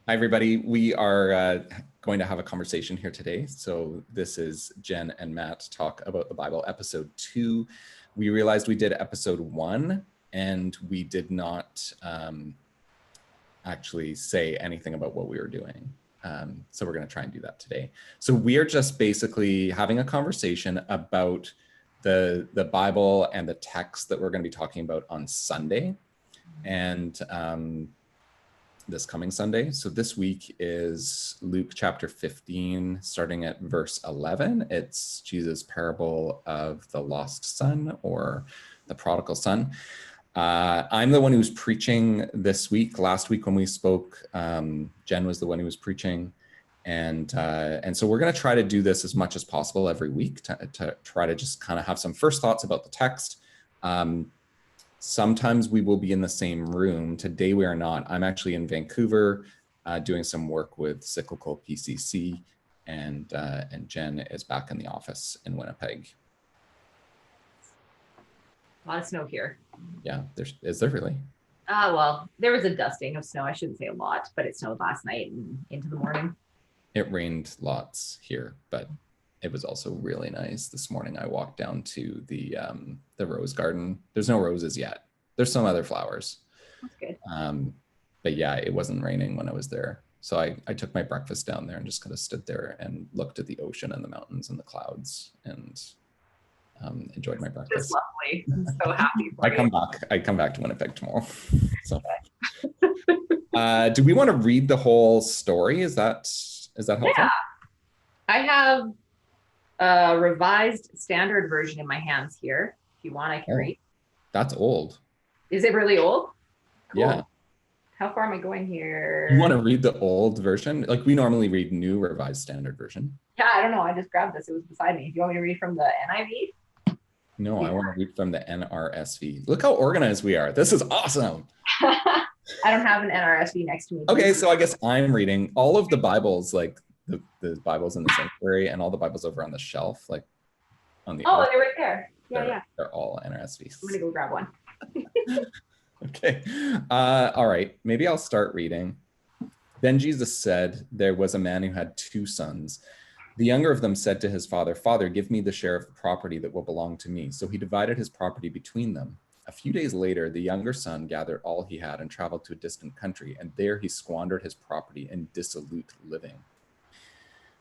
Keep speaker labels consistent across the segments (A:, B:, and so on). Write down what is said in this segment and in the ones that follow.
A: Hi, everybody. We are going to have a conversation here today. So this is Jen and Matt Talk About the Bible, episode 2. We realized we did episode 1, and we did not actually say anything about what we were doing. So we're going to try and do that today. So we are just basically having a conversation about the Bible and the text that we're going to be talking about on Sunday. And this coming Sunday. So this week is Luke chapter 15, starting at verse 11. It's Jesus' parable of the lost son, or the prodigal son. I'm the one who's preaching this week. Last week when we spoke, Jen was the one who was preaching. And so we're going to try to do this as much as possible every week to try to just kind of have some first thoughts about the text. Sometimes we will be in the same room. Today we are not. I'm actually in Vancouver doing some work with Cyclical PCC, and Jen is back in the office in Winnipeg.
B: A lot of snow here.
A: Yeah, is there really?
B: Well, there was a dusting of snow. I shouldn't say a lot, but it snowed last night and into the morning.
A: It rained lots here, but it was also really nice. This morning I walked down to the rose garden. There's no roses yet. There's some other flowers.
B: That's good.
A: But yeah, it wasn't raining when I was there. So I took my breakfast down there and just kind of stood there and looked at the ocean and the mountains and the clouds and enjoyed my breakfast.
B: Just lovely. I'm so happy for
A: I come back to Winnipeg tomorrow. So do we want to read the whole story? Is that helpful?
B: Yeah. I have a revised standard version in my hands here. If you want, I can read.
A: That's old.
B: Is it really old? Cool.
A: Yeah.
B: How far am I going here?
A: You want to read the old version? Like, we normally read new revised standard version.
B: Yeah, I don't know. I just grabbed this. It was beside me. Do you want me to read from the NIV?
A: No, I want to read from the NRSV. Look how organized we are. This is awesome.
B: I don't have an NRSV next to me.
A: Okay, so I guess I'm reading all of the Bibles, like the Bibles in the sanctuary and all the Bibles over on the shelf, like on the
B: they're right there. Yeah.
A: They're all NRSVs.
B: I'm gonna go grab one.
A: Okay. All right. Maybe I'll start reading. Then Jesus said, there was a man who had 2 sons. The younger of them said to his father, "Father, give me the share of the property that will belong to me." So he divided his property between them. A few days later, the younger son gathered all he had and traveled to a distant country, and there he squandered his property in dissolute living.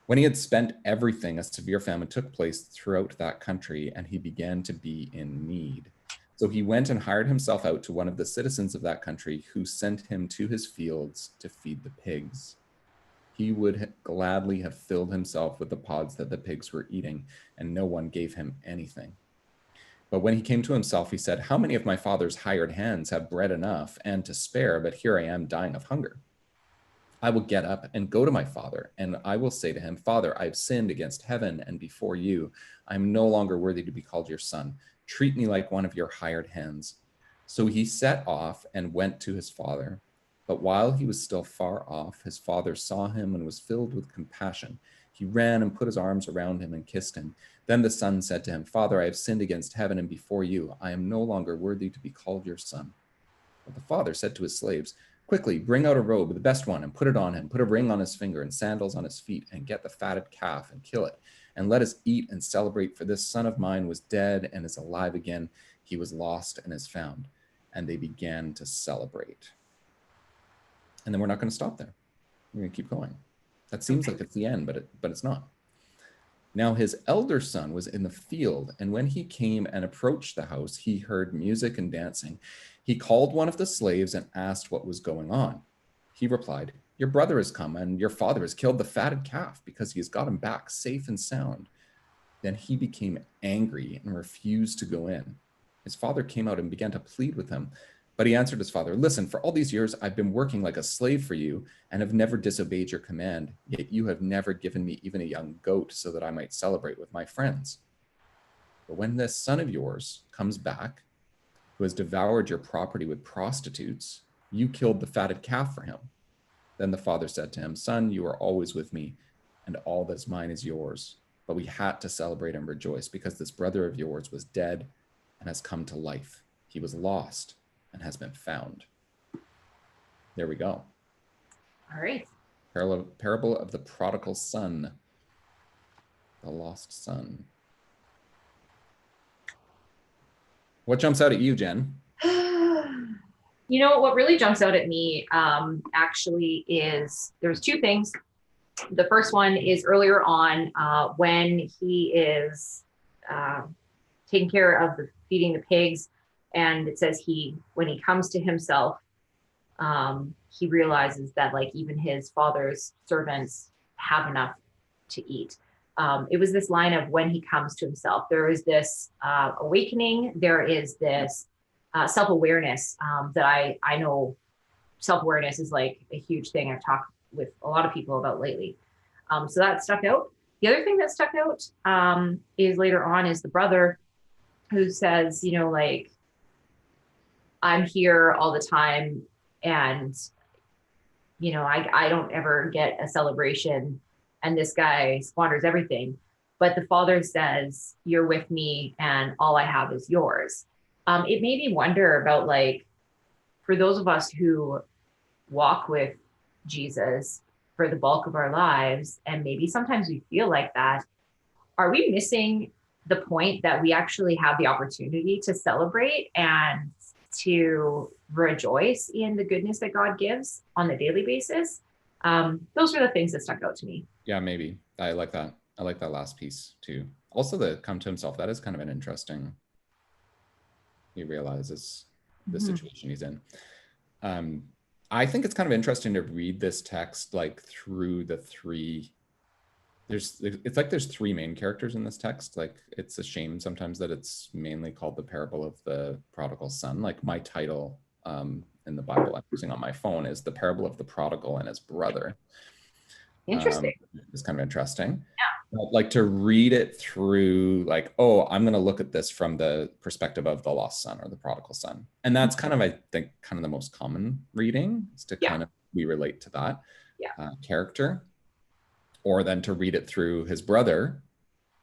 A: When he had spent everything, a severe famine took place throughout that country, and he began to be in need. So he went and hired himself out to one of the citizens of that country, who sent him to his fields to feed the pigs. He would gladly have filled himself with the pods that the pigs were eating, and no one gave him anything. But when he came to himself, he said, "How many of my father's hired hands have bread enough and to spare, but here I am dying of hunger? I will get up and go to my father, and I will say to him, 'Father, I have sinned against heaven and before you. I am no longer worthy to be called your son. Treat me like one of your hired hands.' So he set off and went to his father. But while he was still far off, his father saw him and was filled with compassion. He ran and put his arms around him and kissed him. Then the son said to him, 'Father, I have sinned against heaven and before you. I am no longer worthy to be called your son.' But the father said to his slaves, 'Quickly, bring out a robe, the best one, and put it on him. Put a ring on his finger and sandals on his feet, and get the fatted calf and kill it. And let us eat and celebrate, for this son of mine was dead and is alive again. He was lost and is found.' And they began to celebrate." And then we're not going to stop there. We're going to keep going. That seems like it's the end, but it's not. Now his elder son was in the field, and when he came and approached the house, he heard music and dancing. He called one of the slaves and asked what was going on. He replied, "Your brother has come, and your father has killed the fatted calf because he has got him back safe and sound." Then he became angry and refused to go in. His father came out and began to plead with him. But he answered his father, "Listen, for all these years I've been working like a slave for you and have never disobeyed your command, yet you have never given me even a young goat so that I might celebrate with my friends. But when this son of yours comes back, who has devoured your property with prostitutes, you killed the fatted calf for him." Then the father said to him, "Son, you are always with me, and all that is mine is yours. But we had to celebrate and rejoice because this brother of yours was dead and has come to life. He was lost and has been found." There we go.
B: All right.
A: Parable of the Prodigal Son, the lost son. What jumps out at you, Jen?
B: You know, what really jumps out at me actually is there's two things. The first one is earlier on when he is taking care of the feeding the pigs, and it says when he comes to himself, he realizes that like even his father's servants have enough to eat. It was this line of when he comes to himself. There is this awakening. There is this self-awareness that I know self-awareness is like a huge thing I've talked with a lot of people about lately. So that stuck out. The other thing that stuck out is later on is the brother who says, you know, like, I'm here all the time and, you know, I don't ever get a celebration and this guy squanders everything. But the father says, you're with me and all I have is yours. It made me wonder about like, for those of us who walk with Jesus for the bulk of our lives, and maybe sometimes we feel like that, are we missing the point that we actually have the opportunity to celebrate and to rejoice in the goodness that God gives on a daily basis? Those are the things that stuck out to me.
A: Yeah, maybe. I like that. I like that last piece too. Also, the come to himself, that is kind of an interesting, he realizes the situation he's in. I think it's kind of interesting to read this text like through the three. It's like there's three main characters in this text. Like it's a shame sometimes that it's mainly called the parable of the prodigal son. Like my title in the Bible I'm using on my phone is the parable of the prodigal and his brother.
B: Interesting.
A: It's kind of interesting.
B: Yeah.
A: But like to read it through like, oh, I'm going to look at this from the perspective of the lost son or the prodigal son. And that's kind of, I think, kind of the most common reading is to kind of, we relate to that character. Or then to read it through his brother,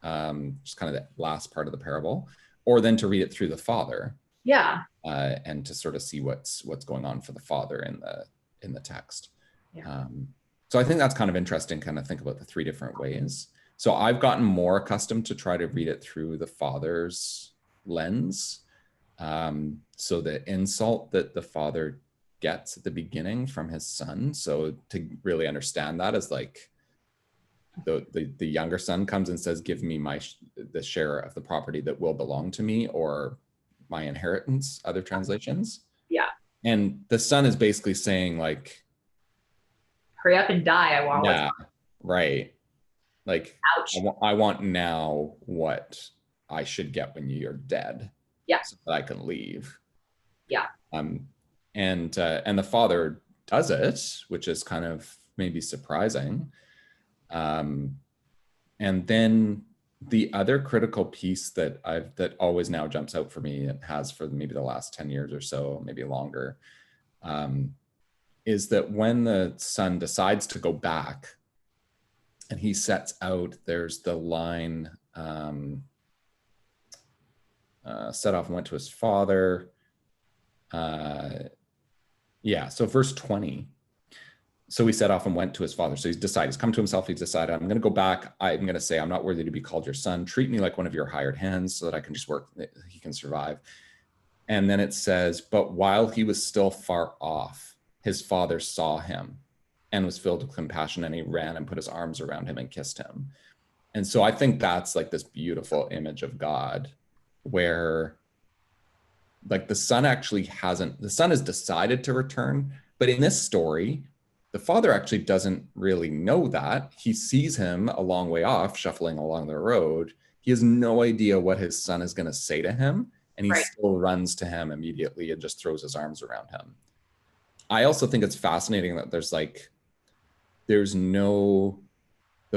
A: just kind of the last part of the parable, or then to read it through the father.
B: Yeah.
A: And to sort of see what's going on for the father in the text.
B: Yeah.
A: So I think that's kind of interesting, kind of think about the three different ways. So I've gotten more accustomed to try to read it through the father's lens. So the insult that the father gets at the beginning from his son. So to really understand that is like the younger son comes and says, give me the share of the property that will belong to me, or my inheritance, other translations.
B: Yeah.
A: And the son is basically saying like,
B: hurry up and die. I want
A: yeah, right. Like,
B: ouch.
A: I want now what I should get when you're dead.
B: Yeah.
A: So that I can leave.
B: Yeah.
A: And the father does it, which is kind of maybe surprising. And then the other critical piece that always now jumps out for me, and has for maybe the last 10 years or so, maybe longer, is that when the son decides to go back and he sets out, there's the line, set off and went to his father. So verse 20. So he set off and went to his father. So he's come to himself. He's decided, I'm going to go back. I'm going to say, I'm not worthy to be called your son. Treat me like one of your hired hands so that I can just work. He can survive. And then it says, but while he was still far off, his father saw him and was filled with compassion, and he ran and put his arms around him and kissed him. And so I think that's like this beautiful image of God where like the son has decided to return, but in this story, the father actually doesn't really know that. He sees him a long way off, shuffling along the road. He has no idea what his son is going to say to him, and he still runs to him immediately and just throws his arms around him. I also think it's fascinating that the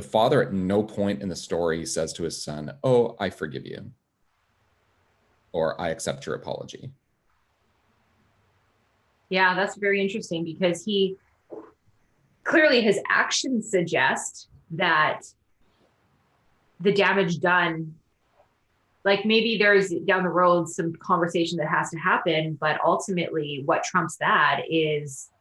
A: father at no point in the story says to his son, oh, I forgive you, or I accept your apology.
B: Yeah, that's very interesting because clearly his actions suggest that the damage done, like maybe there's down the road some conversation that has to happen, but ultimately what trumps that is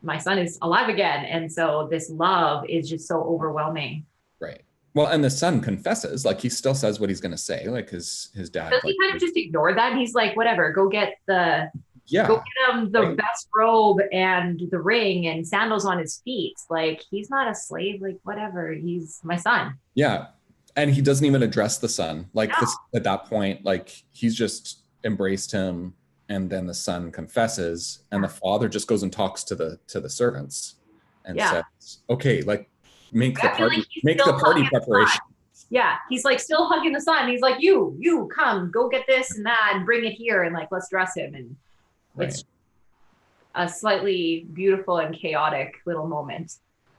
B: my son is alive again. And so this love is just so overwhelming.
A: Right. Well, and the son confesses, like he still says what he's going to say, like his dad,
B: Does he
A: like,
B: kind of just ignore that? He's like, whatever, go
A: yeah,
B: get him the
A: right,
B: best robe and the ring and sandals on his feet. Like he's not a slave, like whatever. He's my son.
A: yeah, and he doesn't even address the son, like
B: No.
A: this at that point, like he's just embraced him, and then the son confesses, and the
B: Yeah.
A: father just goes and talks to the servants, and
B: Yeah.
A: says, okay, like
B: I feel like he's
A: make
B: still
A: the party
B: hugging the son.
A: preparation.
B: Yeah. He's like still hugging the son. He's like, you come, go get this and that and bring it here and like let's dress him. And
A: Right.
B: it's a slightly beautiful and chaotic little moment.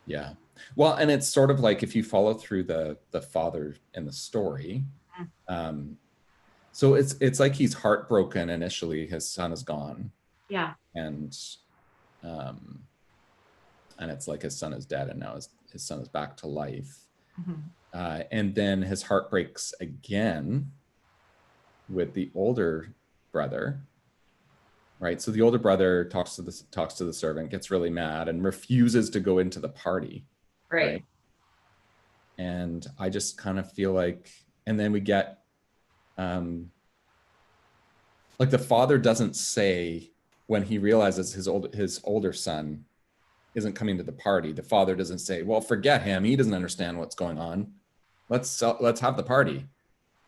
A: Yeah. Well, and it's sort of like if you follow through the father in the story, um, so it's like he's heartbroken initially. His son is gone,
B: Yeah.
A: and um, and it's like his son is dead, and now his son is back to life.
B: Mhm.
A: And then his heart breaks again with the older brother, right? So the older brother talks to the servant, gets really mad, and refuses to go into the party,
B: Right.
A: right? And I just kind of feel like, and then we get like the father doesn't say when he realizes his older son isn't coming to the party. The father doesn't say, "Well, forget him. He doesn't understand what's going on. Let's have the party."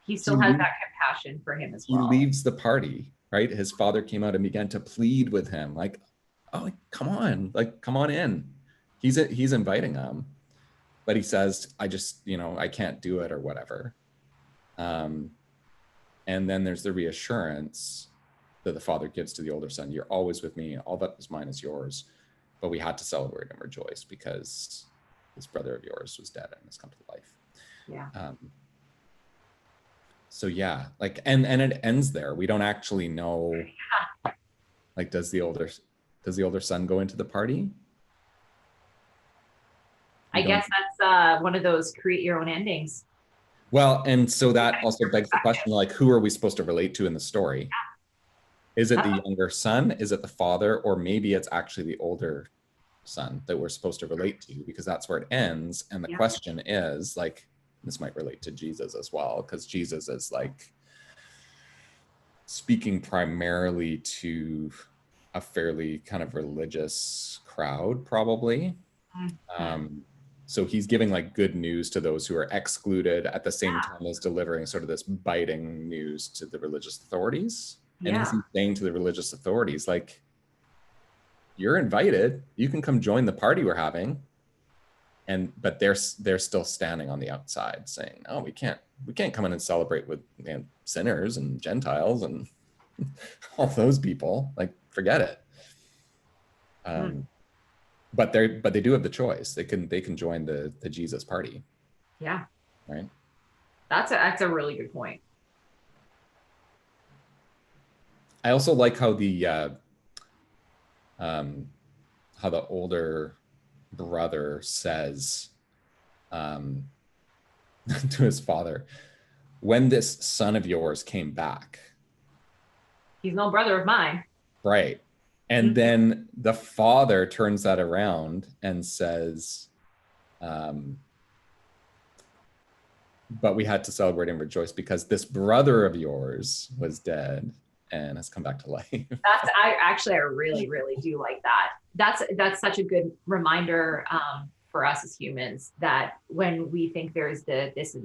B: He
A: He
B: still has that compassion for him as
A: he
B: well.
A: leaves the party, right? His father came out and began to plead with him, like, "Oh, come on, like, come on in." He's inviting him, but he says, "I just, I can't do it or whatever." Um, and then there's the reassurance that the father gives to the older son: "You're always with me. All that was mine is yours." But we had to celebrate and rejoice because this brother of yours was dead and has come to life.
B: Yeah.
A: So yeah, like, and it ends there. We don't actually know, like, does the older son go into the party?
B: I
A: We don't.
B: guess that's one of those create your own endings.
A: Well, and so that also begs the question, like, who are we supposed to relate to in the story? Is it
B: That's,
A: the younger son? Is it the father? Or maybe it's actually the older son that we're supposed to relate to, because that's where it ends. And the
B: yeah.
A: question is, like, this might relate to Jesus as well, because Jesus is like speaking primarily to a fairly kind of religious crowd, probably.
B: Mhm.
A: Um, so he's giving like good news to those who are excluded at the same time as delivering sort of this biting news to the religious authorities. And
B: Yeah.
A: he's saying to the religious authorities, like, you're invited. You can come join the party we're having. But they're still standing on the outside saying, "Oh, we can't come in and celebrate with sinners and Gentiles and all those people. Like, forget it."
B: Mm.
A: Um, but they do have the choice. They can join the Jesus party,
B: Yeah.
A: right?
B: That's a really good point.
A: I also like um, how the older brother says um, to his father, "When this son of yours came back,"
B: He's no brother of mine.
A: right? And
B: Mhm.
A: then the father turns that around and says, um, "But we had to celebrate and rejoice because this brother of yours was dead and has come back to life."
B: I really, really do like that. That's such a good reminder for us as humans that when we think there's this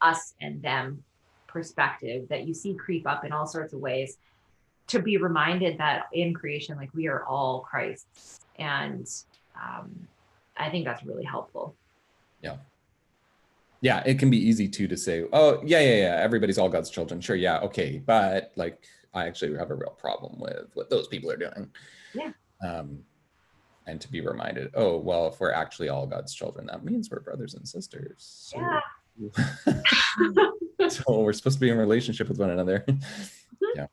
B: us and them perspective that you see creep up in all sorts of ways, to be reminded that in creation, like we are all Christ's, and um, I think that's really helpful.
A: Yeah. Yeah, it can be easy too to say, "Oh, yeah, everybody's all God's children." Sure, yeah, okay, but like, I actually have a real problem with what those people are doing.
B: Yeah.
A: Um, and to be reminded, oh, well, if we're actually all God's children, that means we're brothers and sisters.
B: Yeah.
A: So, so we're supposed to be in relationship with one another. Yeah.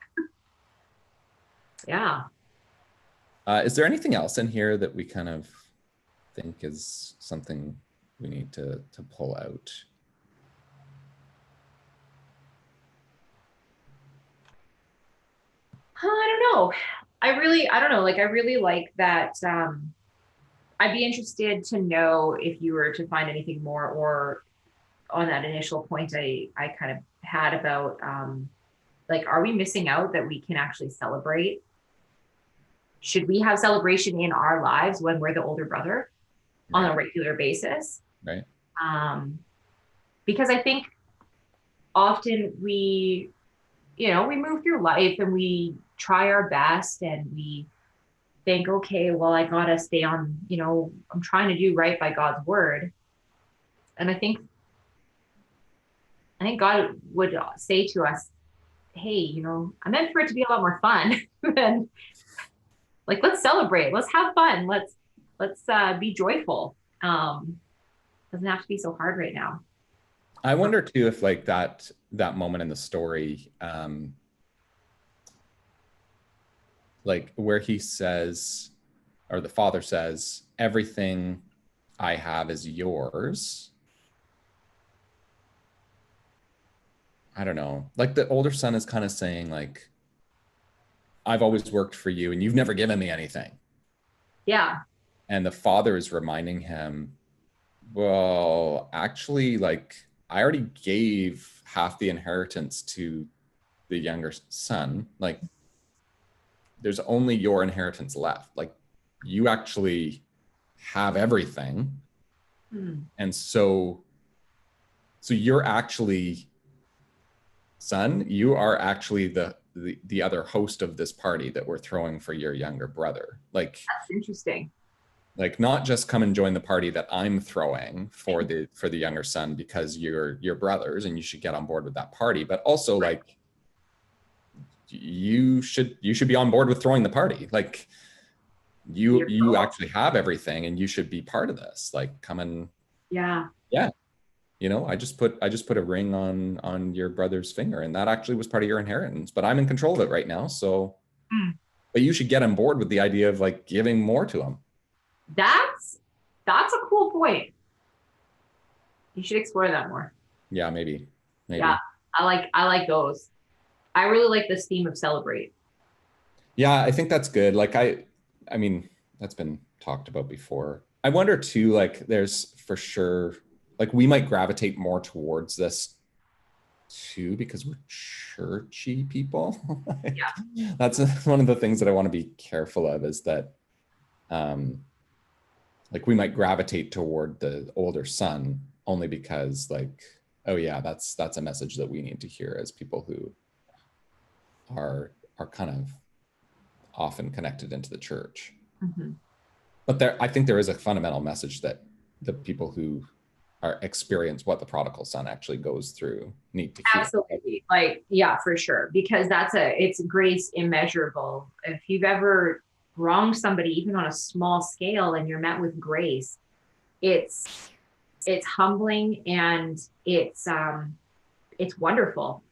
B: Yeah.
A: Is there anything else in here that we kind of think is something we need to pull out?
B: I don't know. I don't know. Like, I really like that. I'd be interested to know if you were to find anything more, or on that initial point I kind of had about like, are we missing out that we can actually celebrate? Should we have celebration in our lives when we're the older brother on
A: Right.
B: a regular basis?
A: Right.
B: Um, because I think often we, we move through life and we try our best and we think, okay, well, I gotta stay on, I'm trying to do right by God's word. And I think God would say to us, hey, I meant for it to be a lot more fun. And like, let's celebrate, let's have fun, let's be joyful. Doesn't have to be so hard right now.
A: I wonder too if like that moment in the story, like where he says, or the father says, everything I have is yours. I don't know. Like the older son is kind of saying like, I've always worked for you and you've never given me anything.
B: Yeah.
A: And the father is reminding him, well, actually, like I already gave half the inheritance to the younger son. Like there's only your inheritance left. Like you actually have everything.
B: Hmm.
A: And so you're actually, son, you are actually the other host of this party that we're throwing for your younger brother.
B: That's interesting.
A: Like not just come and join the party that I'm throwing for the younger son because you're brothers and you should get on board with that party, but also
B: Right.
A: like you should be on board with throwing the party. Like you
B: You're
A: you actually have everything and you should be part of this. Like come and
B: Yeah.
A: yeah, I just put a ring on your brother's finger and that actually was part of your inheritance, but I'm in control of it right now. So
B: Hmm.
A: but you should get on board with the idea of like giving more to him.
B: That's a cool point. You should explore that more.
A: Yeah, maybe.
B: Yeah.
A: Maybe.
B: I like those. I really like this theme of celebrate.
A: Yeah, I think that's good. Like I mean, that's been talked about before. I wonder too, like there's for sure, like we might gravitate more towards this too because we're churchy people.
B: Yeah.
A: Like, that's one of the things that I want to be careful of is that um like we might gravitate toward the older son only because like, oh yeah, that's a message that we need to hear as people who are kind of often connected into the church.
B: Mhm.
A: But there, I think there is a fundamental message that the people who are experience what the prodigal son actually goes through need to hear.
B: Absolutely. Like, yeah, for sure. Because it's grace immeasurable. If you've ever wronged somebody, even on a small scale, and you're met with grace, it's it's humbling and it's wonderful.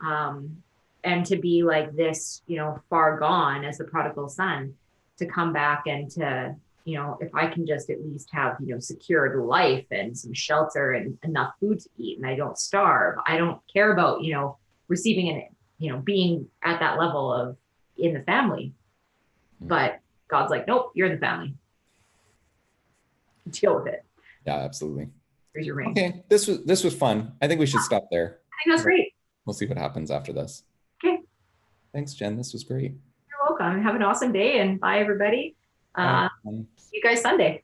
B: And to be like this, far gone as the prodigal son, to come back and to, if I can just at least have, secured life and some shelter and enough food to eat and I don't starve, I don't care about, receiving an, being at that level of in the family. But God's like, nope, you're in the family. Deal with it.
A: Yeah, absolutely.
B: Here's your ring.
A: Okay, this was fun. I think we should stop there.
B: I think that's great.
A: We'll see what happens after this.
B: Okay.
A: Thanks, Jen. This was great.
B: You're welcome. Have an awesome day and bye, everybody.
A: Bye.
B: See you guys Sunday.